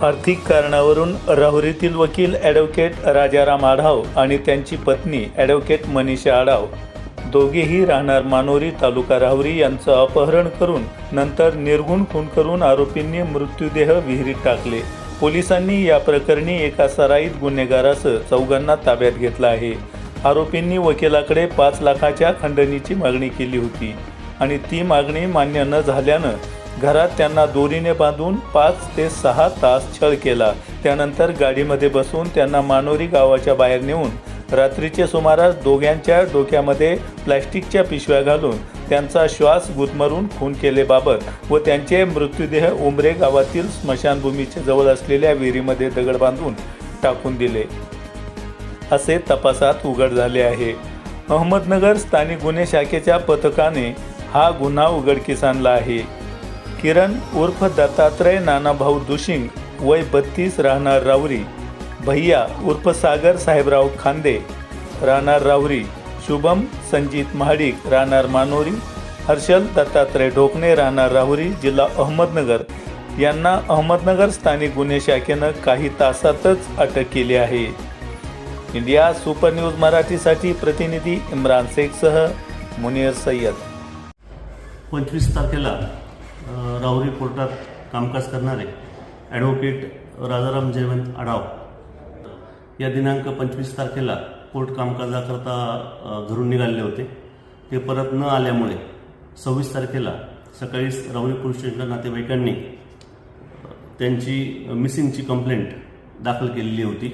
आर्थिक कारणावरून राहुरीतील वकील ॲडव्होकेट राजाराम आढाव आणि त्यांची पत्नी ॲडव्होकेट मनीषा आढाव दोघेही राहणार मानोरी तालुका राहुरी यांचं अपहरण करून नंतर निर्घुण खून करून आरोपींनी मृत्यूदेह विहिरीत टाकले। पोलिसांनी या प्रकरणी एका सराईत गुन्हेगारासह चौघांना ताब्यात घेतलं आहे। आरोपींनी वकिलाकडे 5 लाखाच्या खंडणीची मागणी केली होती आणि ती मागणी मान्य न झाल्यानं घरात त्यांना दोरीने बांधून 5 ते 6 तास छळ केला। त्यानंतर गाडीमध्ये बसवून त्यांना मानोरी गावाच्या बाहेर नेऊन रात्रीच्या सुमारास दोघांच्या डोक्यामध्ये प्लास्टिकच्या पिशव्या घालून त्यांचा श्वास गुदमरून खून केल्याबाबत व त्यांचे मृत्यूदेह उमरे गावातील स्मशानभूमीच्या जवळ असलेल्या विहिरीमध्ये दगड बांधून टाकून दिले असे तपासात उघड झाले आहे। अहमदनगर स्थानिक गुन्हे शाखेच्या पथकाने हा गुन्हा उघडकीस आणला आहे। किरण उर्फ दत्तात्रय नानाभाऊ दुशिंग वय 32 राहणार राहुरी, भैया उर्फ सागर साहेबराव खांदे राहणार राहुरी, शुभम संजीत महाडिक राहणार मानोरी, हर्षल दत्तात्रय ढोकणे राहणार राहुरी जिल्हा अहमदनगर यांना अहमदनगर स्थानिक गुन्हे शाखेनं काही तासातच अटक केली आहे। इंडिया सुपर न्यूज मराठीसाठी प्रतिनिधी इम्रान शेखसह मुनीर सय्यद। 25 तारखेला राहुरी कोर्टात कामकाज करणारे ॲडव्होकेट राजाराम जयवंत आढाव या दिनांक 25 तारखेला कोर्ट कामकाजाकरता घरून निघाले होते। ते परत न आल्यामुळे 26 तारखेला सकाळी राहुरी पोलीस स्टेशनच्या नातेवाईकांनी त्यांची मिसिंगची कंप्लेंट दाखल केलेली होती।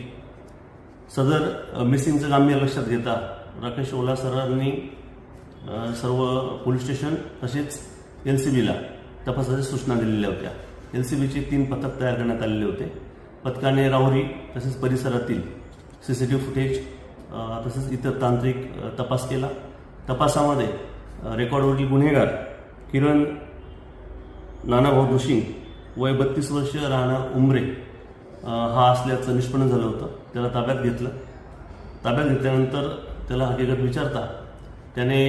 सदर मिसिंगचं गांभीर्य लक्षात घेता राकेश ओला सरांनी सर्व पोलीस स्टेशन तसेच LCBला तपासाच्या सूचना दिलेल्या होत्या। LCBचे 3 पथक तयार करण्यात आलेले होते। पथकाने राहुरी तसेच परिसरातील CCTV फुटेज तसेच इतर तांत्रिक तपास केला। तपासामध्ये रेकॉर्डवरील गुन्हेगार किरण नानाभाऊ दुशिंग वय 32 वर्ष राहणार उमरे हा असल्याचं निष्पन्न झालं होतं। त्याला ताब्यात घेतलं। ताब्यात घेतल्यानंतर त्याला हकीकत विचारता त्याने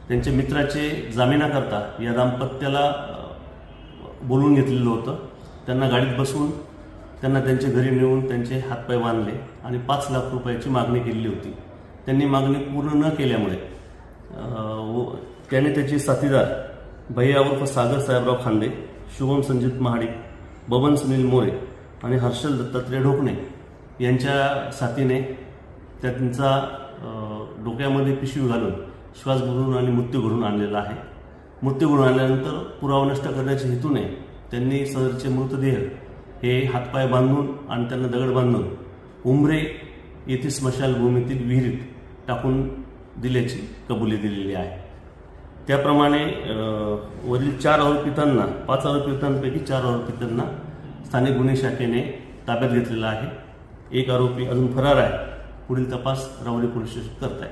त्यांच्या मित्राचे जामिनाकरता या दाम्पत्याला बोलवून घेतलेलं होतं। त्यांना गाडीत बसवून त्यांना त्यांच्या घरी नेऊन त्यांचे हातपाय बांधले आणि 5 लाख रुपयाची मागणी केलेली होती। त्यांनी मागणी पूर्ण न केल्यामुळे त्याने त्याचे साथीदार भैया उर्फ सागर साहेबराव खांदे, शुभम संजीत महाडिक, बबन सुनील मोरे आणि हर्षल दत्तात्रय ढोकणे यांच्या साथीने त्यांचा डोक्यामध्ये पिशवी घालून श्वास बुडवून आणि मृत्यू घडवून आणलेला आहे। मृत्यू घडवून आणल्यानंतर पुरावा नष्ट करण्याच्या हेतूने त्यांनी सदरचे मृतदेह हे हातपाय बांधून आणि त्यांना दगड बांधून उमरे येथील स्मशानभूमीतील विहिरीत टाकून दिल्याची कबुली दिलेली आहे। त्याप्रमाणे वरील 5 आरोपितांपैकी 4 आरोपितांना स्थानिक गुन्हे शाखेने ताब्यात घेतलेला आहे। एक आरोपी अजून फरार आहे। पुढील तपास राहुरी पोलीस स्टेशन करत आहे।